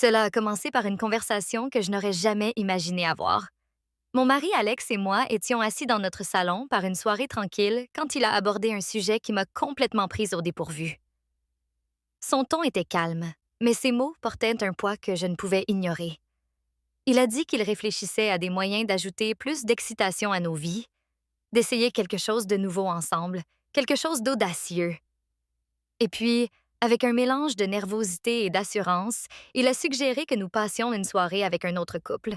Cela a commencé par une conversation que je n'aurais jamais imaginé avoir. Mon mari Alex et moi étions assis dans notre salon par une soirée tranquille quand il a abordé un sujet qui m'a complètement prise au dépourvu. Son ton était calme, mais ses mots portaient un poids que je ne pouvais ignorer. Il a dit qu'il réfléchissait à des moyens d'ajouter plus d'excitation à nos vies, d'essayer quelque chose de nouveau ensemble, quelque chose d'audacieux. Et puis, avec un mélange de nervosité et d'assurance, il a suggéré que nous passions une soirée avec un autre couple.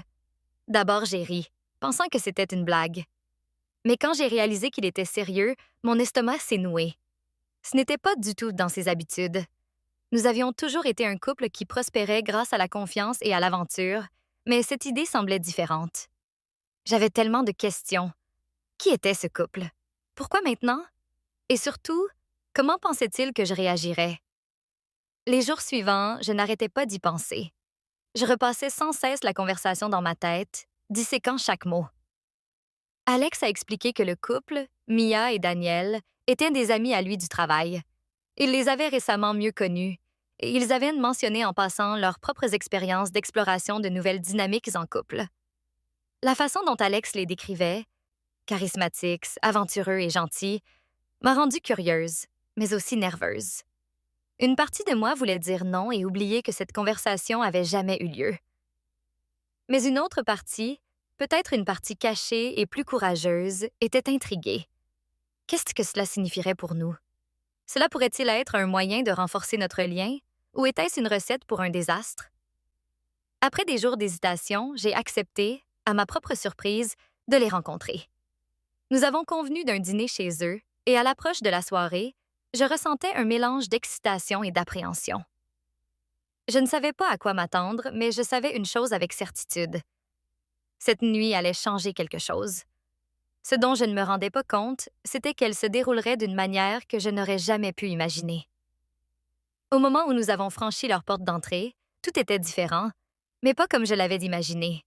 D'abord, j'ai ri, pensant que c'était une blague. Mais quand j'ai réalisé qu'il était sérieux, mon estomac s'est noué. Ce n'était pas du tout dans ses habitudes. Nous avions toujours été un couple qui prospérait grâce à la confiance et à l'aventure, mais cette idée semblait différente. J'avais tellement de questions. Qui était ce couple? Pourquoi maintenant? Et surtout, comment pensait-il que je réagirais? Les jours suivants, je n'arrêtais pas d'y penser. Je repassais sans cesse la conversation dans ma tête, disséquant chaque mot. Alex a expliqué que le couple, Mia et Daniel, étaient des amis à lui du travail. Il les avait récemment mieux connus, et ils avaient mentionné en passant leurs propres expériences d'exploration de nouvelles dynamiques en couple. La façon dont Alex les décrivait, charismatiques, aventureux et gentils, m'a rendue curieuse, mais aussi nerveuse. Une partie de moi voulait dire non et oublier que cette conversation avait jamais eu lieu. Mais une autre partie, peut-être une partie cachée et plus courageuse, était intriguée. Qu'est-ce que cela signifierait pour nous? Cela pourrait-il être un moyen de renforcer notre lien, ou était-ce une recette pour un désastre? Après des jours d'hésitation, j'ai accepté, à ma propre surprise, de les rencontrer. Nous avons convenu d'un dîner chez eux, et à l'approche de la soirée, je ressentais un mélange d'excitation et d'appréhension. Je ne savais pas à quoi m'attendre, mais je savais une chose avec certitude. Cette nuit allait changer quelque chose. Ce dont je ne me rendais pas compte, c'était qu'elle se déroulerait d'une manière que je n'aurais jamais pu imaginer. Au moment où nous avons franchi leur porte d'entrée, tout était différent, mais pas comme je l'avais imaginé.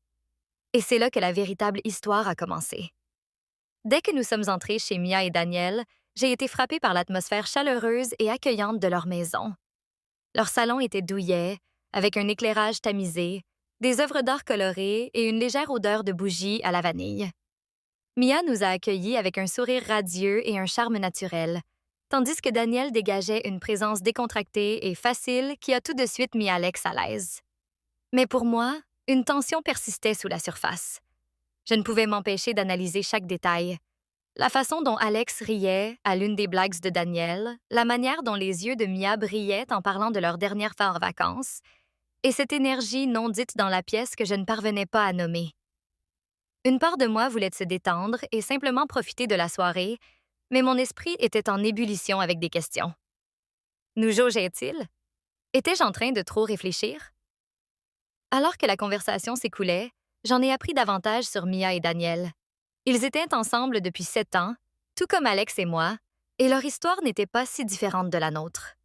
Et c'est là que la véritable histoire a commencé. Dès que nous sommes entrés chez Mia et Daniel, j'ai été frappée par l'atmosphère chaleureuse et accueillante de leur maison. Leur salon était douillet, avec un éclairage tamisé, des œuvres d'art colorées et une légère odeur de bougies à la vanille. Mia nous a accueillis avec un sourire radieux et un charme naturel, tandis que Daniel dégageait une présence décontractée et facile qui a tout de suite mis Alex à l'aise. Mais pour moi, une tension persistait sous la surface. Je ne pouvais m'empêcher d'analyser chaque détail. La façon dont Alex riait à l'une des blagues de Daniel, la manière dont les yeux de Mia brillaient en parlant de leur dernière fin en vacances, et cette énergie non dite dans la pièce que je ne parvenais pas à nommer. Une part de moi voulait se détendre et simplement profiter de la soirée, mais mon esprit était en ébullition avec des questions. Nous jaugeait-il? Étais-je en train de trop réfléchir? Alors que la conversation s'écoulait, j'en ai appris davantage sur Mia et Daniel. Ils étaient ensemble depuis 7 ans, tout comme Alex et moi, et leur histoire n'était pas si différente de la nôtre.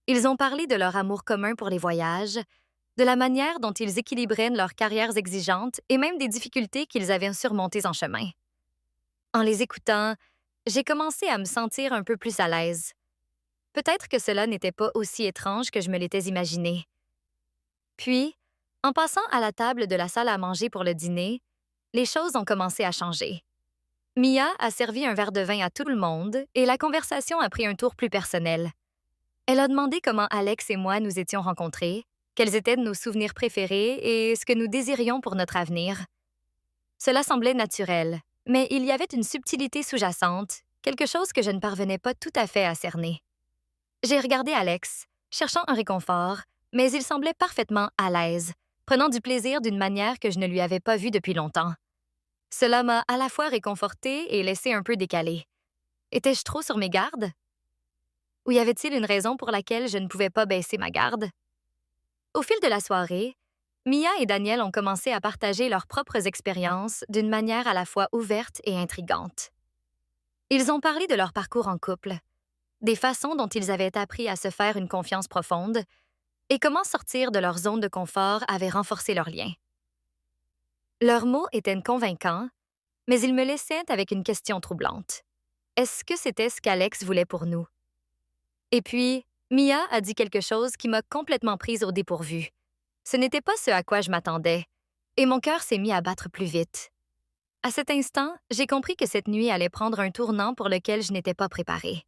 Ils ont parlé de leur amour commun pour les voyages, de la manière dont ils équilibraient leurs carrières exigeantes et même des difficultés qu'ils avaient surmontées en chemin. En les écoutant, j'ai commencé à me sentir un peu plus à l'aise. Peut-être que cela n'était pas aussi étrange que je me l'étais imaginé. Puis, en passant à la table de la salle à manger pour le dîner, les choses ont commencé à changer. Mia a servi un verre de vin à tout le monde et la conversation a pris un tour plus personnel. Elle a demandé comment Alex et moi nous étions rencontrés, quels étaient nos souvenirs préférés et ce que nous désirions pour notre avenir. Cela semblait naturel, mais il y avait une subtilité sous-jacente, quelque chose que je ne parvenais pas tout à fait à cerner. J'ai regardé Alex, cherchant un réconfort, mais il semblait parfaitement à l'aise, prenant du plaisir d'une manière que je ne lui avais pas vue depuis longtemps. Cela m'a à la fois réconfortée et laissé un peu décalée. Étais-je trop sur mes gardes? Ou y avait-il une raison pour laquelle je ne pouvais pas baisser ma garde? Au fil de la soirée, Mia et Daniel ont commencé à partager leurs propres expériences d'une manière à la fois ouverte et intrigante. Ils ont parlé de leur parcours en couple, des façons dont ils avaient appris à se faire une confiance profonde et comment sortir de leur zone de confort avait renforcé leur lien. Leurs mots étaient convaincants, mais ils me laissaient avec une question troublante. Est-ce que c'était ce qu'Alex voulait pour nous? Et puis, Mia a dit quelque chose qui m'a complètement prise au dépourvu. Ce n'était pas ce à quoi je m'attendais, et mon cœur s'est mis à battre plus vite. À cet instant, j'ai compris que cette nuit allait prendre un tournant pour lequel je n'étais pas préparée.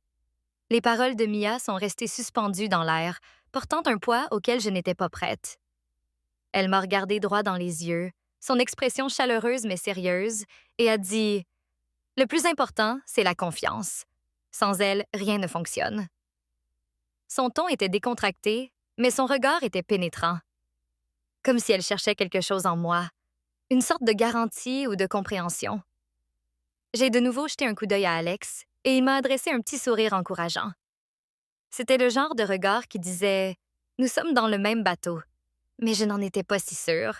Les paroles de Mia sont restées suspendues dans l'air, portant un poids auquel je n'étais pas prête. Elle m'a regardé droit dans les yeux, son expression chaleureuse mais sérieuse, et a dit: « Le plus important, c'est la confiance. Sans elle, rien ne fonctionne. » Son ton était décontracté, mais son regard était pénétrant. Comme si elle cherchait quelque chose en moi, une sorte de garantie ou de compréhension. J'ai de nouveau jeté un coup d'œil à Alex, et il m'a adressé un petit sourire encourageant. C'était le genre de regard qui disait: « Nous sommes dans le même bateau. » Mais je n'en étais pas si sûre.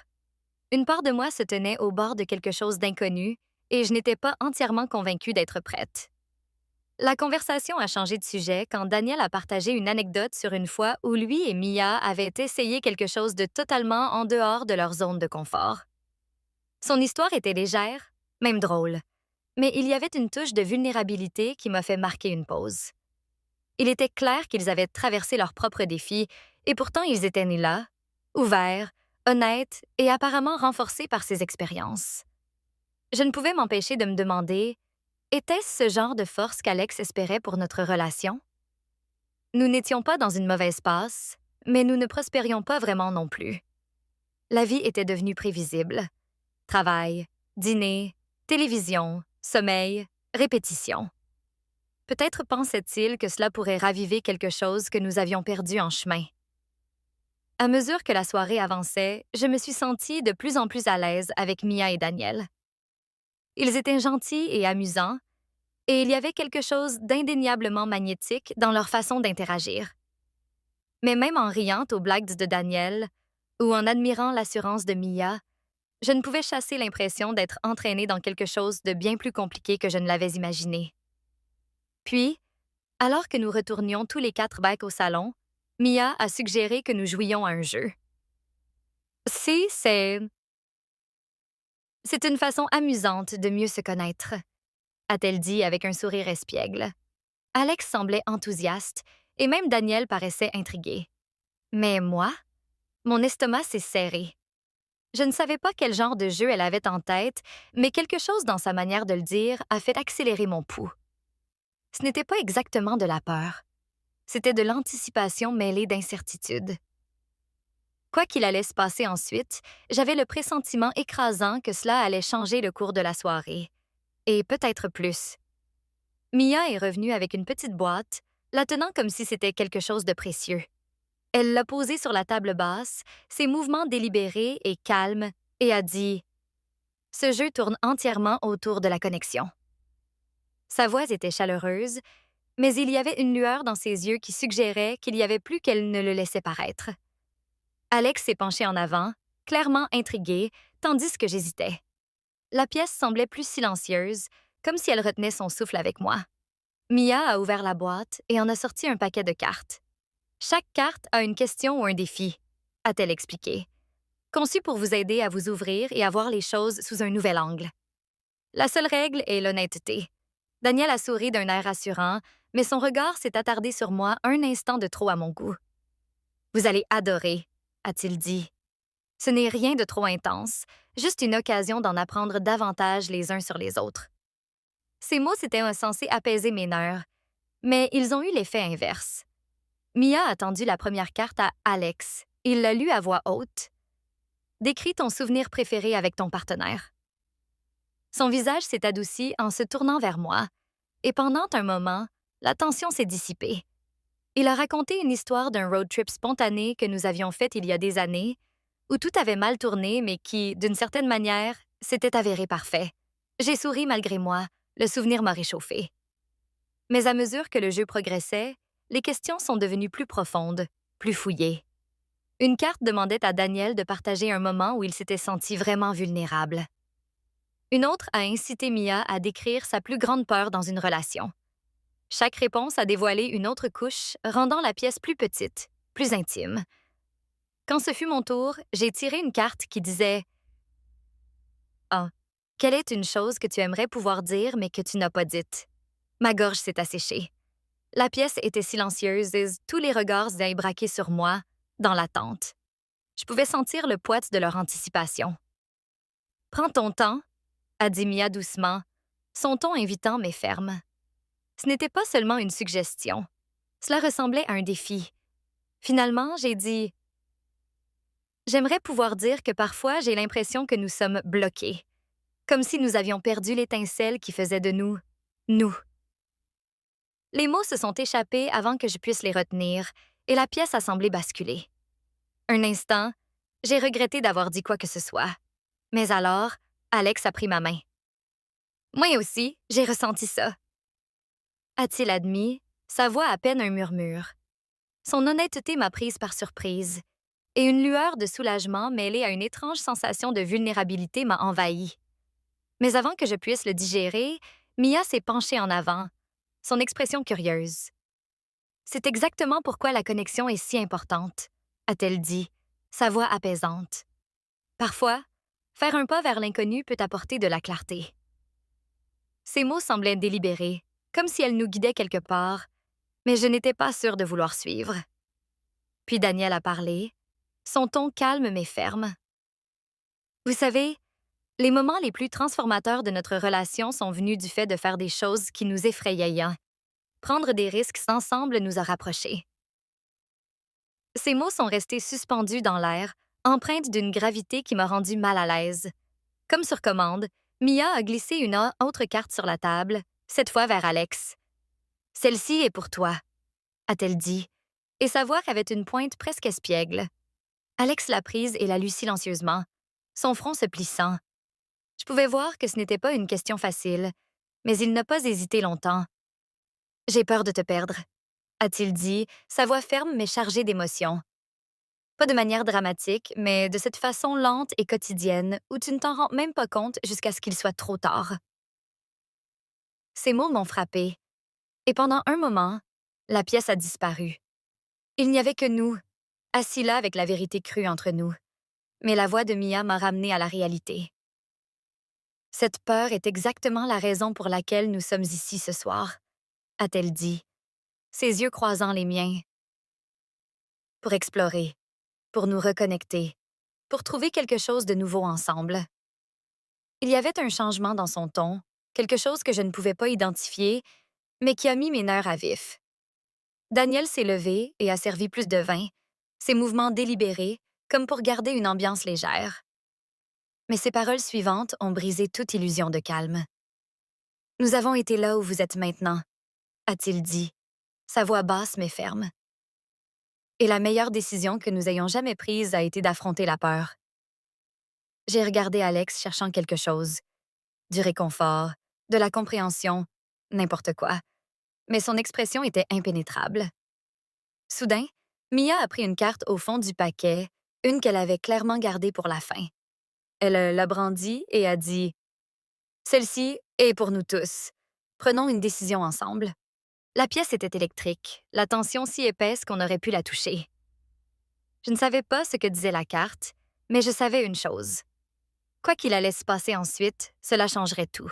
Une part de moi se tenait au bord de quelque chose d'inconnu, et je n'étais pas entièrement convaincue d'être prête. La conversation a changé de sujet quand Daniel a partagé une anecdote sur une fois où lui et Mia avaient essayé quelque chose de totalement en dehors de leur zone de confort. Son histoire était légère, même drôle, mais il y avait une touche de vulnérabilité qui m'a fait marquer une pause. Il était clair qu'ils avaient traversé leurs propres défis, et pourtant ils étaient nés là, ouverts, honnêtes et apparemment renforcés par ces expériences. Je ne pouvais m'empêcher de me demander: était-ce ce genre de force qu'Alex espérait pour notre relation? Nous n'étions pas dans une mauvaise passe, mais nous ne prospérions pas vraiment non plus. La vie était devenue prévisible. Travail, dîner, télévision, sommeil, répétition. Peut-être pensait-il que cela pourrait raviver quelque chose que nous avions perdu en chemin. À mesure que la soirée avançait, je me suis sentie de plus en plus à l'aise avec Mia et Daniel. Ils étaient gentils et amusants, et il y avait quelque chose d'indéniablement magnétique dans leur façon d'interagir. Mais même en riant aux blagues de Daniel ou en admirant l'assurance de Mia, je ne pouvais chasser l'impression d'être entraînée dans quelque chose de bien plus compliqué que je ne l'avais imaginé. Puis, alors que nous retournions tous les quatre back au salon, Mia a suggéré que nous jouions à un jeu. Si, c'est une façon amusante de mieux se connaître, a-t-elle dit avec un sourire espiègle. Alex semblait enthousiaste et même Daniel paraissait intrigué. Mais moi, mon estomac s'est serré. Je ne savais pas quel genre de jeu elle avait en tête, mais quelque chose dans sa manière de le dire a fait accélérer mon pouls. Ce n'était pas exactement de la peur. C'était de l'anticipation mêlée d'incertitude. Quoi qu'il allait se passer ensuite, j'avais le pressentiment écrasant que cela allait changer le cours de la soirée. Et peut-être plus. Mia est revenue avec une petite boîte, la tenant comme si c'était quelque chose de précieux. Elle l'a posée sur la table basse, ses mouvements délibérés et calmes, et a dit: « Ce jeu tourne entièrement autour de la connexion. » Sa voix était chaleureuse, mais il y avait une lueur dans ses yeux qui suggérait qu'il y avait plus qu'elle ne le laissait paraître. Alex s'est penché en avant, clairement intrigué, tandis que j'hésitais. La pièce semblait plus silencieuse, comme si elle retenait son souffle avec moi. Mia a ouvert la boîte et en a sorti un paquet de cartes. Chaque carte a une question ou un défi, a-t-elle expliqué, conçu pour vous aider à vous ouvrir et à voir les choses sous un nouvel angle. La seule règle est l'honnêteté. Daniel a souri d'un air rassurant, mais son regard s'est attardé sur moi un instant de trop à mon goût. « Vous allez adorer », a-t-il dit. Ce n'est rien de trop intense, juste une occasion d'en apprendre davantage les uns sur les autres. Ces mots s'étaient censés apaiser mes nerfs, mais ils ont eu l'effet inverse. Mia a tendu la première carte à Alex. Il l'a lue à voix haute. « Décris ton souvenir préféré avec ton partenaire. » Son visage s'est adouci en se tournant vers moi, et pendant un moment, la tension s'est dissipée. Il a raconté une histoire d'un road trip spontané que nous avions fait il y a des années, où tout avait mal tourné, mais qui, d'une certaine manière, s'était avéré parfait. J'ai souri malgré moi, le souvenir m'a réchauffé. Mais à mesure que le jeu progressait, les questions sont devenues plus profondes, plus fouillées. Une carte demandait à Daniel de partager un moment où il s'était senti vraiment vulnérable. Une autre a incité Mia à décrire sa plus grande peur dans une relation. Chaque réponse a dévoilé une autre couche, rendant la pièce plus petite, plus intime. Quand ce fut mon tour, j'ai tiré une carte qui disait: « Ah, quelle est une chose que tu aimerais pouvoir dire mais que tu n'as pas dite? » Ma gorge s'est asséchée. La pièce était silencieuse et tous les regards s'étaient braqués sur moi, dans l'attente. Je pouvais sentir le poids de leur anticipation. Prends ton temps, a dit Mia doucement, son ton invitant mais ferme. Ce n'était pas seulement une suggestion. Cela ressemblait à un défi. Finalement, j'ai dit j'aimerais pouvoir dire que parfois j'ai l'impression que nous sommes bloqués, comme si nous avions perdu l'étincelle qui faisait de nous, nous. Les mots se sont échappés avant que je puisse les retenir, et la pièce a semblé basculer. Un instant, j'ai regretté d'avoir dit quoi que ce soit. Mais alors, Alex a pris ma main. Moi aussi, j'ai ressenti ça. A-t-il admis, sa voix à peine un murmure. Son honnêteté m'a prise par surprise, et une lueur de soulagement mêlée à une étrange sensation de vulnérabilité m'a envahie. Mais avant que je puisse le digérer, Mia s'est penchée en avant, son expression curieuse. C'est exactement pourquoi la connexion est si importante, a-t-elle dit, sa voix apaisante. Parfois, faire un pas vers l'inconnu peut apporter de la clarté. Ces mots semblaient délibérés, comme si elle nous guidait quelque part, mais je n'étais pas sûre de vouloir suivre. Puis Daniel a parlé, son ton calme mais ferme. Vous savez, les moments les plus transformateurs de notre relation sont venus du fait de faire des choses qui nous effrayaient. Prendre des risques ensemble nous a rapprochés. Ces mots sont restés suspendus dans l'air, empreintes d'une gravité qui m'a rendue mal à l'aise. Comme sur commande, Mia a glissé une autre carte sur la table, cette fois vers Alex. « Celle-ci est pour toi », a-t-elle dit, et sa voix avait une pointe presque espiègle. Alex l'a prise et la lut silencieusement, son front se plissant. Je pouvais voir que ce n'était pas une question facile, mais il n'a pas hésité longtemps. « J'ai peur de te perdre », a-t-il dit, sa voix ferme mais chargée d'émotion. Pas de manière dramatique, mais de cette façon lente et quotidienne où tu ne t'en rends même pas compte jusqu'à ce qu'il soit trop tard. Ces mots m'ont frappée, et pendant un moment, la pièce a disparu. Il n'y avait que nous, assis là avec la vérité crue entre nous. Mais la voix de Mia m'a ramenée à la réalité. Cette peur est exactement la raison pour laquelle nous sommes ici ce soir, a-t-elle dit, ses yeux croisant les miens. Pour explorer, pour nous reconnecter, pour trouver quelque chose de nouveau ensemble. Il y avait un changement dans son ton, quelque chose que je ne pouvais pas identifier, mais qui a mis mes nerfs à vif. Daniel s'est levé et a servi plus de vin, ses mouvements délibérés, comme pour garder une ambiance légère. Mais ses paroles suivantes ont brisé toute illusion de calme. « Nous avons été là où vous êtes maintenant », a-t-il dit, sa voix basse mais ferme. Et la meilleure décision que nous ayons jamais prise a été d'affronter la peur. J'ai regardé Alex cherchant quelque chose. Du réconfort, de la compréhension, n'importe quoi. Mais son expression était impénétrable. Soudain, Mia a pris une carte au fond du paquet, une qu'elle avait clairement gardée pour la fin. Elle l'a brandie et a dit « Celle-ci est pour nous tous. Prenons une décision ensemble. » La pièce était électrique, la tension si épaisse qu'on aurait pu la toucher. Je ne savais pas ce que disait la carte, mais je savais une chose. Quoi qu'il allait se passer ensuite, cela changerait tout.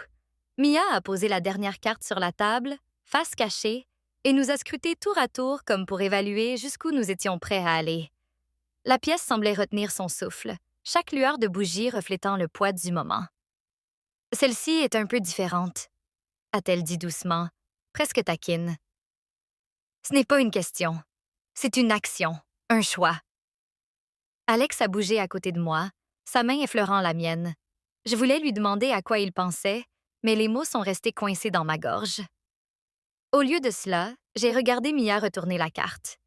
Mia a posé la dernière carte sur la table, face cachée, et nous a scrutés tour à tour comme pour évaluer jusqu'où nous étions prêts à aller. La pièce semblait retenir son souffle, chaque lueur de bougie reflétant le poids du moment. « Celle-ci est un peu différente », a-t-elle dit doucement, presque taquine. « Ce n'est pas une question. C'est une action, un choix. » Alex a bougé à côté de moi, sa main effleurant la mienne. Je voulais lui demander à quoi il pensait, mais les mots sont restés coincés dans ma gorge. Au lieu de cela, j'ai regardé Mia retourner la carte.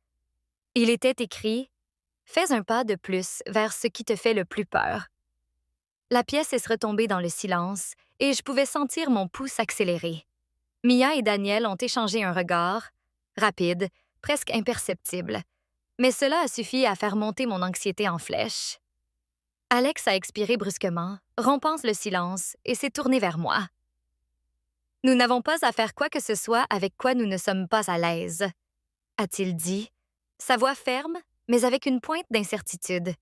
Il était écrit « Fais un pas de plus vers ce qui te fait le plus peur. » La pièce est retombée dans le silence et je pouvais sentir mon pouls s'accélérer. Mia et Daniel ont échangé un regard, rapide, presque imperceptible, mais cela a suffi à faire monter mon anxiété en flèche. Alex a expiré brusquement, rompant le silence, et s'est tourné vers moi. « Nous n'avons pas à faire quoi que ce soit avec quoi nous ne sommes pas à l'aise, » a-t-il dit, sa voix ferme, mais avec une pointe d'incertitude.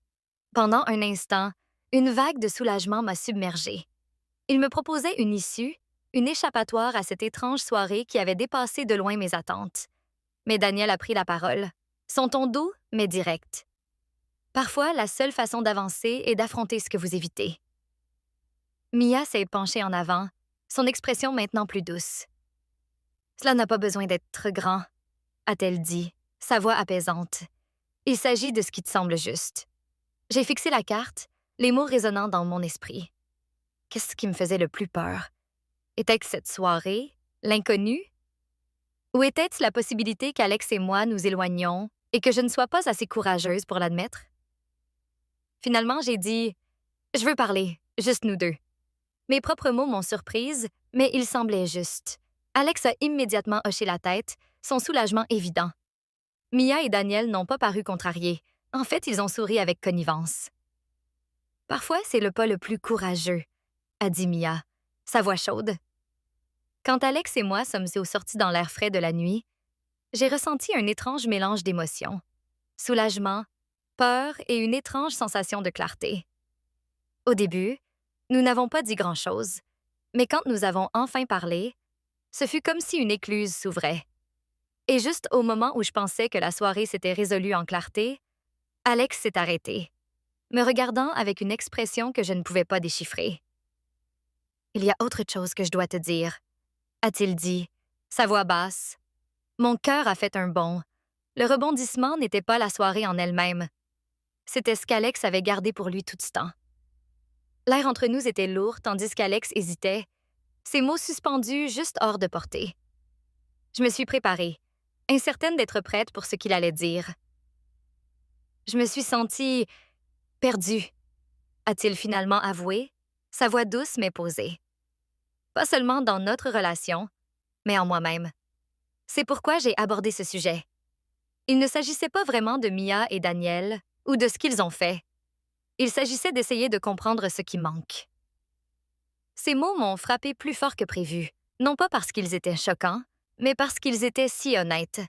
Pendant un instant, une vague de soulagement m'a submergée. Il me proposait une issue, une échappatoire à cette étrange soirée qui avait dépassé de loin mes attentes. Mais Daniel a pris la parole, son ton doux mais direct. « Parfois, la seule façon d'avancer est d'affronter ce que vous évitez. Mia s'est penchée en avant, son expression maintenant plus douce. Cela n'a pas besoin d'être grand, a-t-elle dit, sa voix apaisante. Il s'agit de ce qui te semble juste. J'ai fixé la carte, les mots résonnant dans mon esprit. Qu'est-ce qui me faisait le plus peur? Était-ce cette soirée, l'inconnu? Ou était-ce la possibilité qu'Alex et moi nous éloignions et que je ne sois pas assez courageuse pour l'admettre? Finalement, j'ai dit « Je veux parler, juste nous deux ». Mes propres mots m'ont surprise, mais ils semblaient justes. Alex a immédiatement hoché la tête, son soulagement évident. Mia et Daniel n'ont pas paru contrariés. En fait, ils ont souri avec connivence. « Parfois, c'est le pas le plus courageux », a dit Mia, sa voix chaude. Quand Alex et moi sommes sortis dans l'air frais de la nuit, j'ai ressenti un étrange mélange d'émotions. Soulagement, peur et une étrange sensation de clarté. Au début, nous n'avons pas dit grand-chose, mais quand nous avons enfin parlé, ce fut comme si une écluse s'ouvrait. Et juste au moment où je pensais que la soirée s'était résolue en clarté, Alex s'est arrêté, me regardant avec une expression que je ne pouvais pas déchiffrer. « Il y a autre chose que je dois te dire », a-t-il dit, sa voix basse. Mon cœur a fait un bond. Le rebondissement n'était pas la soirée en elle-même. C'était ce qu'Alex avait gardé pour lui tout ce temps. L'air entre nous était lourd tandis qu'Alex hésitait, ses mots suspendus juste hors de portée. Je me suis préparée, incertaine d'être prête pour ce qu'il allait dire. Je me suis sentie perdue, a-t-il finalement avoué, sa voix douce mais posée. Pas seulement dans notre relation, mais en moi-même. C'est pourquoi j'ai abordé ce sujet. Il ne s'agissait pas vraiment de Mia et Daniel ou de ce qu'ils ont fait. Il s'agissait d'essayer de comprendre ce qui manque. Ces mots m'ont frappé plus fort que prévu, non pas parce qu'ils étaient choquants, mais parce qu'ils étaient si honnêtes.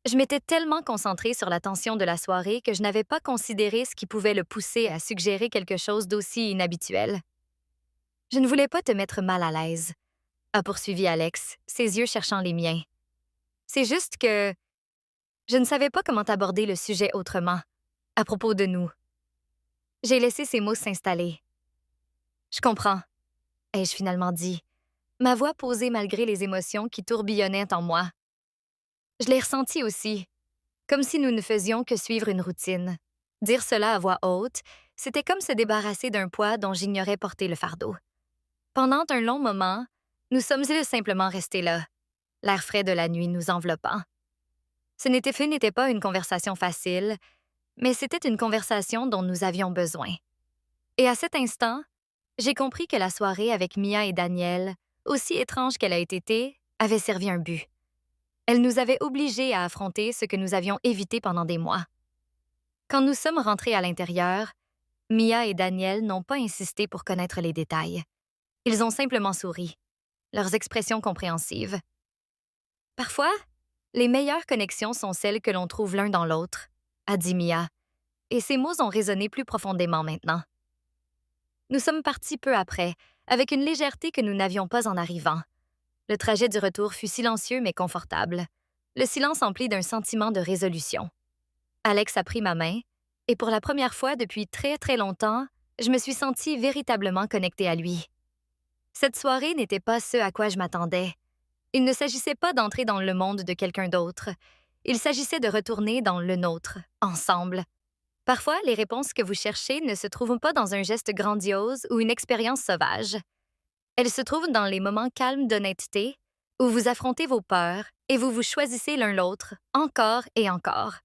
Je m'étais tellement concentrée sur la tension de la soirée que je n'avais pas considéré ce qui pouvait le pousser à suggérer quelque chose d'aussi inhabituel. « Je ne voulais pas te mettre mal à l'aise », a poursuivi Alex, ses yeux cherchant les miens. « C'est juste que je ne savais pas comment aborder le sujet autrement, à propos de nous. » J'ai laissé ces mots s'installer. « Je comprends », ai-je finalement dit, ma voix posée malgré les émotions qui tourbillonnaient en moi. Je l'ai ressenti aussi, comme si nous ne faisions que suivre une routine. Dire cela à voix haute, c'était comme se débarrasser d'un poids dont j'ignorais porter le fardeau. Pendant un long moment, nous sommes simplement restés là, l'air frais de la nuit nous enveloppant. Ce n'était pas une conversation facile, mais c'était une conversation dont nous avions besoin. Et à cet instant, j'ai compris que la soirée avec Mia et Daniel, aussi étrange qu'elle a été, avait servi un but. Elle nous avait obligés à affronter ce que nous avions évité pendant des mois. Quand nous sommes rentrés à l'intérieur, Mia et Daniel n'ont pas insisté pour connaître les détails. Ils ont simplement souri, leurs expressions compréhensives. Parfois, les meilleures connexions sont celles que l'on trouve l'un dans l'autre, a dit Mia, et ces mots ont résonné plus profondément maintenant. Nous sommes partis peu après, avec une légèreté que nous n'avions pas en arrivant. Le trajet du retour fut silencieux mais confortable, le silence empli d'un sentiment de résolution. Alex a pris ma main, et pour la première fois depuis très très longtemps, je me suis sentie véritablement connectée à lui. Cette soirée n'était pas ce à quoi je m'attendais. Il ne s'agissait pas d'entrer dans le monde de quelqu'un d'autre. Il s'agissait de retourner dans le nôtre, ensemble. Parfois, les réponses que vous cherchez ne se trouvent pas dans un geste grandiose ou une expérience sauvage. Elles se trouvent dans les moments calmes d'honnêteté, où vous affrontez vos peurs et vous vous choisissez l'un l'autre, encore et encore.